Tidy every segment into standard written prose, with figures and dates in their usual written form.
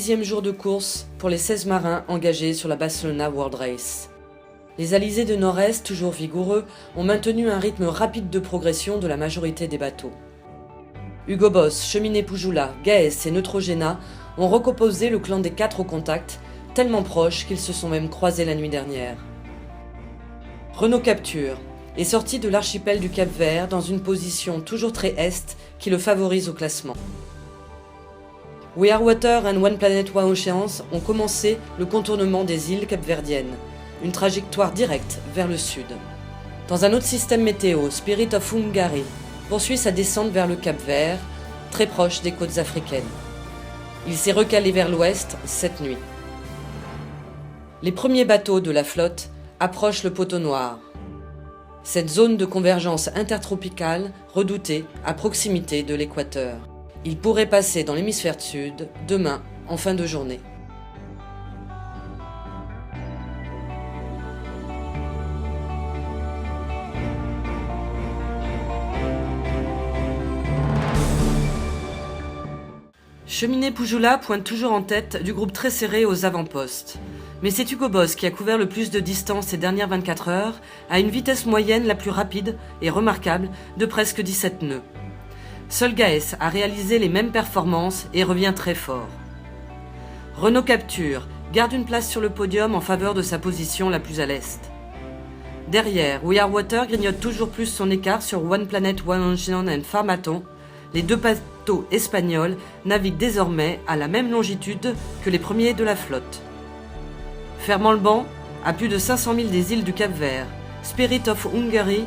10e jour de course pour les 16 marins engagés sur la Barcelona World Race. Les alizés de Nord-Est, toujours vigoureux, ont maintenu un rythme rapide de progression de la majorité des bateaux. Hugo Boss, Cheminée Poujoula, Gaes et Neutrogena ont recomposé le clan des 4 au contact, tellement proches qu'ils se sont même croisés la nuit dernière. Renault Capture est sorti de l'archipel du Cap-Vert dans une position toujours très est qui le favorise au classement. We Are Water and One Planet One Oceans ont commencé le contournement des îles capverdiennes, une trajectoire directe vers le sud. Dans un autre système météo, Spirit of Hungary poursuit sa descente vers le Cap-Vert, très proche des côtes africaines. Il s'est recalé vers l'ouest cette nuit. Les premiers bateaux de la flotte approchent le poteau noir, cette zone de convergence intertropicale redoutée à proximité de l'équateur. Il pourrait passer dans l'hémisphère sud demain en fin de journée. Cheminée Poujoula pointe toujours en tête du groupe très serré aux avant-postes. Mais c'est Hugo Boss qui a couvert le plus de distance ces dernières 24 heures, à une vitesse moyenne la plus rapide et remarquable de presque 17 nœuds. Seul Gaes a réalisé les mêmes performances et revient très fort. Renault Capture garde une place sur le podium en faveur de sa position la plus à l'est. Derrière, We Are Water grignote toujours plus son écart sur One Planet One Ocean and Farmaton. Les deux bateaux espagnols naviguent désormais à la même longitude que les premiers de la flotte. Fermant le banc, à plus de 500 000 des îles du Cap-Vert, Spirit of Hungary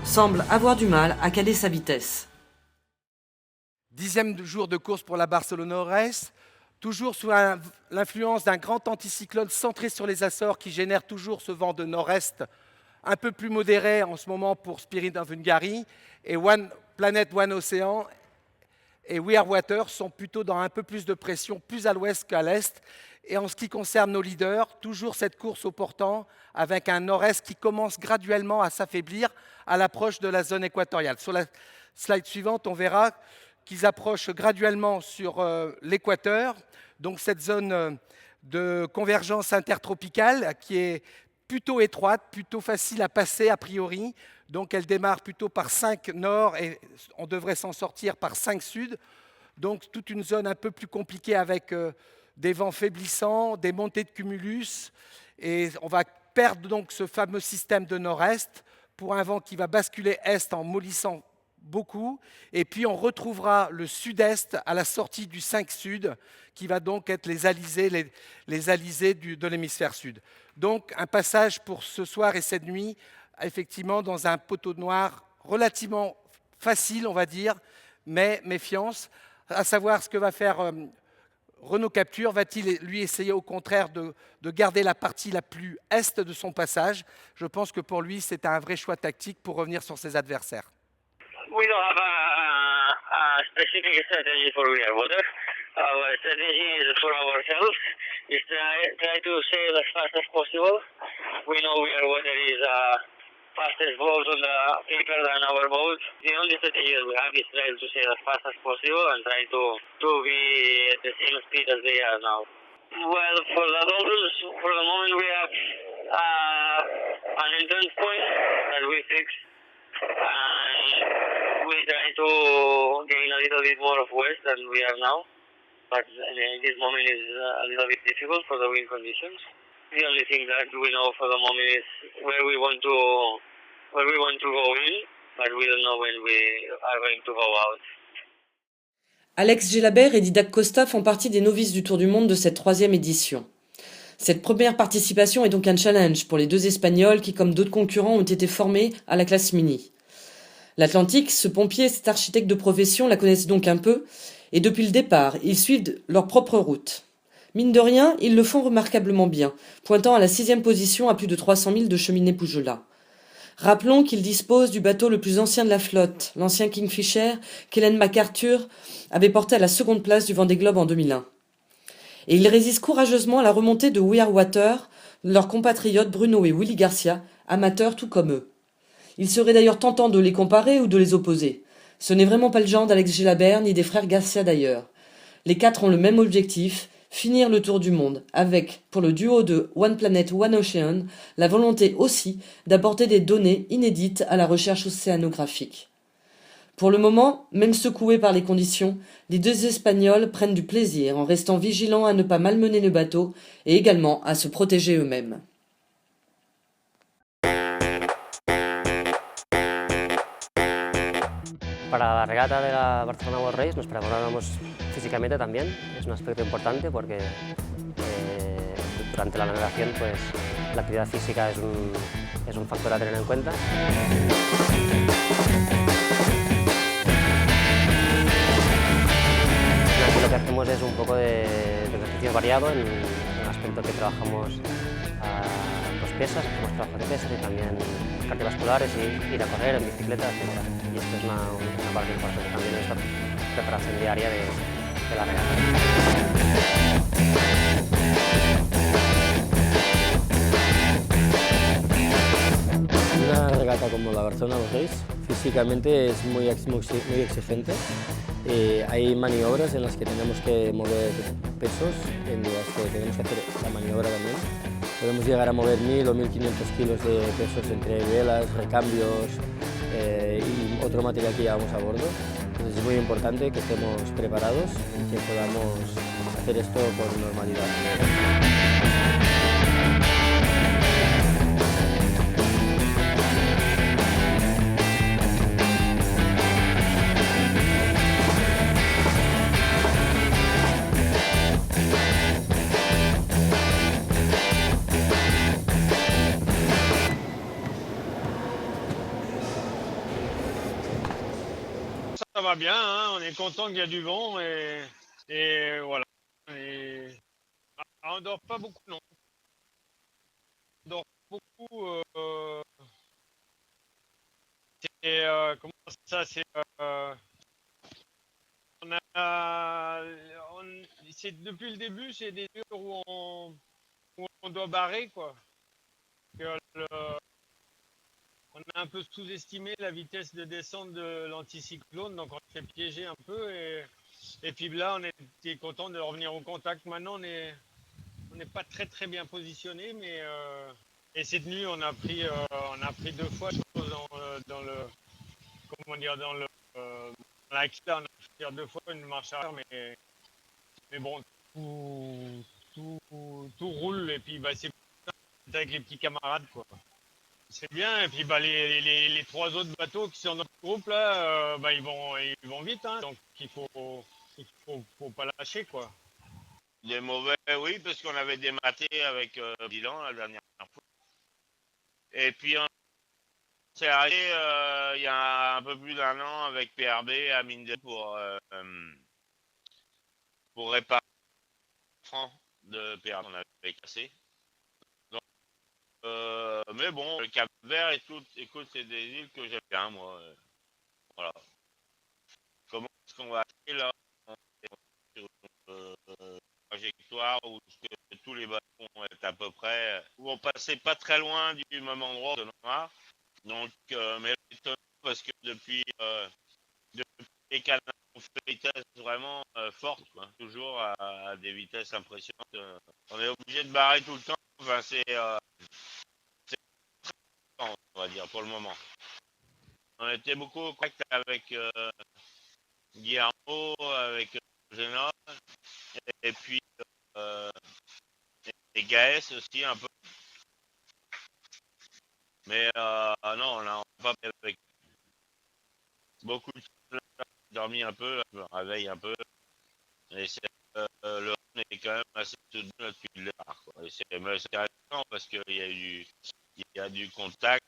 semble avoir du mal à caler sa vitesse. 10e jour de course pour la Barcelona Race, toujours sous l'influence d'un grand anticyclone centré sur les Açores qui génère toujours ce vent de nord-est un peu plus modéré en ce moment pour Spirit of Hungary, et One Planet One Ocean et We Are Water sont plutôt dans un peu plus de pression, plus à l'ouest qu'à l'est. Et en ce qui concerne nos leaders, toujours cette course au portant avec un nord-est qui commence graduellement à s'affaiblir à l'approche de la zone équatoriale. Sur la slide suivante, on verra qu'ils approchent graduellement sur l'équateur, donc cette zone de convergence intertropicale qui est plutôt étroite, plutôt facile à passer a priori. Donc elle démarre plutôt par 5 nord et on devrait s'en sortir par 5 sud. Donc toute une zone un peu plus compliquée avec des vents faiblissants, des montées de cumulus. Et on va perdre donc ce fameux système de nord-est pour un vent qui va basculer est en mollissant beaucoup. Et puis on retrouvera le sud-est à la sortie du 5 sud qui va donc être les alizés de l'hémisphère sud. Donc un passage pour ce soir et cette nuit effectivement dans un poteau noir relativement facile, on va dire, mais méfiance, à savoir ce que va faire Renault Capture. Va-t-il lui essayer au contraire de garder la partie la plus est de son passage? Je pense que pour lui, c'est un vrai choix tactique pour revenir sur ses adversaires. We don't have a specific strategy for We Are Water. Our strategy is for ourselves, is try to sail as fast as possible. We know We Are Water is fastest boat on the paper than our boat. The only strategy that we have is try to sail as fast as possible and try to be at the same speed as they are now. Well, for the dolphins, for the moment we have an entrance point that we fixed. We try to gain a little bit more of west than we are now, but this moment is a little bit difficult for the wind conditions. The only thing that we know for the moment is where we want to go in, but we don't know when we are going to go out. Alex Gelabert et Didac Costa font partie des novices du Tour du Monde de cette 3e édition. Cette première participation est donc un challenge pour les deux Espagnols qui, comme d'autres concurrents, ont été formés à la classe mini. L'Atlantique, ce pompier, cet architecte de profession, la connaissent donc un peu, et depuis le départ, ils suivent leur propre route. Mine de rien, ils le font remarquablement bien, pointant à la 6e position à plus de 300 000 de Cheminée Poujoula. Rappelons qu'ils disposent du bateau le plus ancien de la flotte, l'ancien Kingfisher, qu'Hélène MacArthur avait porté à la 2e place du Vendée Globe en 2001. Et ils résistent courageusement à la remontée de We Are Water, leurs compatriotes Bruno et Willy Garcia, amateurs tout comme eux. Il serait d'ailleurs tentant de les comparer ou de les opposer. Ce n'est vraiment pas le genre d'Alex Gelabert ni des frères Garcia d'ailleurs. Les 4 ont le même objectif, Finir le tour du monde, avec, pour le duo de One Planet One Ocean, la volonté aussi d'apporter des données inédites à la recherche océanographique. Pour le moment, même secoués par les conditions, les deux Espagnols prennent du plaisir en restant vigilants à ne pas malmener le bateau et également à se protéger eux-mêmes. Para la regata de la Barcelona World Race nos preparamos físicamente también, es un aspecto importante porque durante la navegación pues, la actividad física es un factor a tener en cuenta. Aquí lo que hacemos es un poco de ejercicio variado en el aspecto que trabajamos pues pesas, hacemos trabajo de pesas y también cardiovasculares y ir a correr en bicicleta, etc. Y esto es una parte importante también en esta preparación diaria de la regata. Una regata como la Barcelona World Race físicamente es muy exigente. Hay maniobras en las que tenemos que mover pesos, en las que tenemos que hacer la maniobra también. Podemos llegar a mover 1000 o 1500 kilos de pesos entre velas, recambios y otro material que llevamos a bordo. Entonces es muy importante que estemos preparados y que podamos hacer esto con normalidad. Ça va bien, hein, on est content qu'il y a du vent et voilà. Et on dort pas beaucoup, non. On dort beaucoup. Comment ça, c'est depuis le début, c'est des heures où on doit barrer, quoi. Que on a un peu sous-estimé la vitesse de descente de l'anticyclone, donc on s'est piégé un peu. Et puis là, on était content de revenir au contact. Maintenant, on n'est pas très très bien positionné, mais et cette nuit, on a pris deux fois dans le comment dire dans le dans la quilla, on a pris deux fois une marche arrière, mais bon, tout roule et puis bah, c'est avec les petits camarades, quoi. C'est bien, et puis bah, les trois autres bateaux qui sont dans notre groupe là, bah, ils vont vite, hein, donc il faut pas lâcher, quoi. Des mauvais, oui, parce qu'on avait dématé avec Dylan la dernière fois. Et puis on s'est arrêté il y a un peu plus d'un an avec PRB à Minde pour réparer le franc de PRB qu'on avait cassé. Mais bon, le Cap Vert et tout, écoute, c'est des îles que j'aime bien, moi. Voilà. Comment est-ce qu'on va aller là sur une trajectoire où tous les bateaux vont être à peu près, où on passait pas très loin du même endroit de Noir. Donc, mais étonnant parce que depuis les canaux, on fait des vitesses vraiment fortes, quoi. Toujours à des vitesses impressionnantes. On est obligé de barrer tout le temps. Enfin, c'est on va dire pour le moment. On était beaucoup en contact avec Guillermo, avec Géna, et puis et Gaës aussi un peu. Mais non, on n'a pas avec beaucoup de temps, dormi un peu, je me réveille un peu. Et le Rhône est quand même assez soutenu depuis le départ, quoi. Et c'est intéressant parce qu'il y a du contact,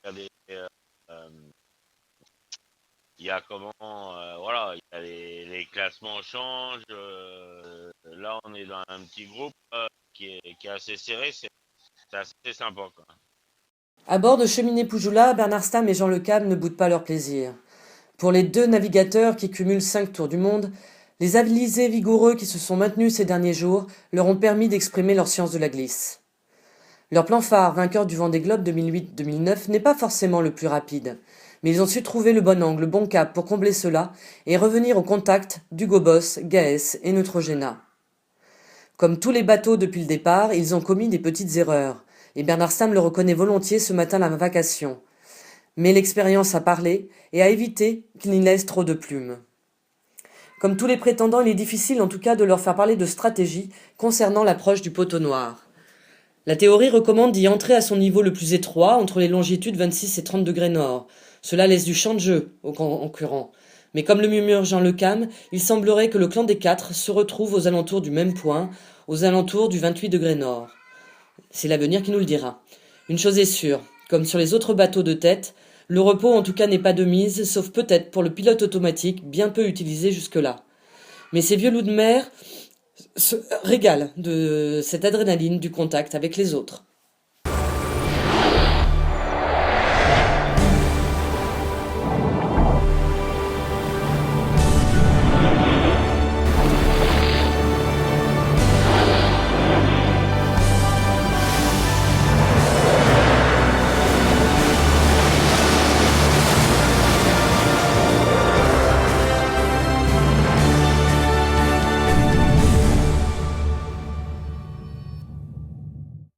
il y a comment, voilà, il y a les classements changent. Là, on est dans un petit groupe qui est assez serré, c'est assez sympa, quoi. À bord de Cheminée Poujoula, Bernard Stamm et Jean Le Cab ne boudent pas leur plaisir. Pour les deux navigateurs qui cumulent 5 tours du monde, les alizés vigoureux qui se sont maintenus ces derniers jours leur ont permis d'exprimer leur science de la glisse. Leur plan phare, vainqueur du Vendée Globe 2008-2009, n'est pas forcément le plus rapide, mais ils ont su trouver le bon angle, le bon cap pour combler cela et revenir au contact d'Hugo Boss, Gaès et Neutrogena. Comme tous les bateaux depuis le départ, ils ont commis des petites erreurs, et Bernard Stamm le reconnaît volontiers ce matin à la vacation. Mais l'expérience a parlé et a évité qu'il n'y laisse trop de plumes. Comme tous les prétendants, il est difficile en tout cas de leur faire parler de stratégie concernant l'approche du poteau noir. La théorie recommande d'y entrer à son niveau le plus étroit, entre les longitudes 26 et 30 degrés nord. Cela laisse du champ de jeu aux concurrents. Mais comme le murmure Jean Le Cam, il semblerait que le clan des quatre se retrouve aux alentours du même point, aux alentours du 28 degrés nord. C'est l'avenir qui nous le dira. Une chose est sûre, comme sur les autres bateaux de tête, le repos en tout cas n'est pas de mise, sauf peut-être pour le pilote automatique, bien peu utilisé jusque-là. Mais ces vieux loups de mer se régalent de cette adrénaline du contact avec les autres.